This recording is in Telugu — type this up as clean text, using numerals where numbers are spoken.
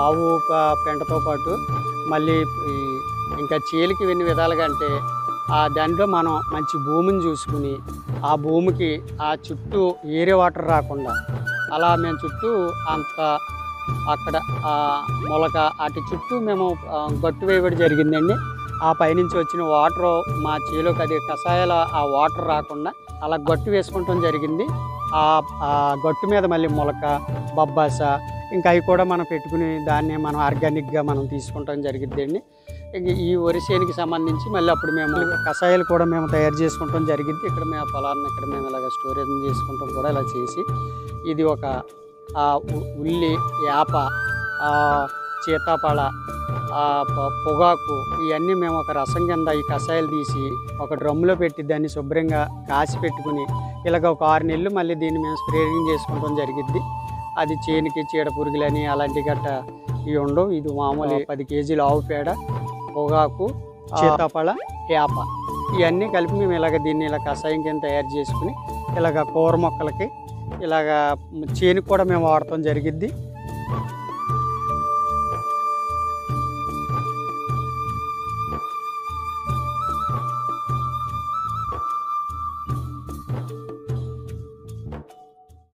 ఆవు పెంటతో పాటు మళ్ళీ ఇంకా చేలికి ఎన్ని విధాలుగా అంటే దాంట్లో మనం మంచి భూమిని చూసుకుని ఆ భూమికి ఆ చుట్టూ ఏరే వాటర్ రాకుండా అలా మేము చుట్టూ అంత అక్కడ మొలక వాటి చుట్టూ మేము గట్టు వేయడం జరిగిందండి. ఆ పైనుంచి వచ్చిన వాటర్ మా చేలోకి అది కషాయాల ఆ వాటర్ రాకుండా అలా గట్టు వేసుకుంటాం జరిగింది. ఆ గట్టు మీద మళ్ళీ మొలక బొబ్బాస ఇంకా అవి కూడా మనం పెట్టుకుని దాన్ని మనం ఆర్గానిక్గా మనం తీసుకుంటాం జరిగిద్దండి. ఈ వరి చేనుకి సంబంధించి మళ్ళీ అప్పుడు మేము కషాయాలు కూడా మేము తయారు చేసుకుంటాం జరిగింది. ఇక్కడ మేము పొలాన్ని ఇక్కడ మేము ఇలాగ స్టోరేజ్ చేసుకుంటాం కూడా ఇలా చేసి ఇది ఒక ఉల్లి యాప సీతాఫల పొగాకు ఇవన్నీ మేము ఒక రసం కింద ఈ కషాయాలు తీసి ఒక డ్రమ్ములో పెట్టి దాన్ని శుభ్రంగా కాసి పెట్టుకుని ఇలాగ ఒక 6 నెలలు మళ్ళీ దీన్ని మేము స్ప్రేయింగ్ చేసుకుంటాం జరిగిద్ది. అది చేనుకి చీడ పురుగులని అలాంటి గట్ట ఇవి ఉండవు. ఇది మామూలు 10 కేజీలు ఆవు పేడ పొగాకు సీతాఫల యాప ఇవన్నీ కలిపి మేము ఇలాగ దీన్ని ఇలా కషాయం కింద తయారు చేసుకుని ఇలాగ కూర మొక్కలకి ఇలాగ చేనుకి కూడా మేము వాడటం జరిగిద్ది.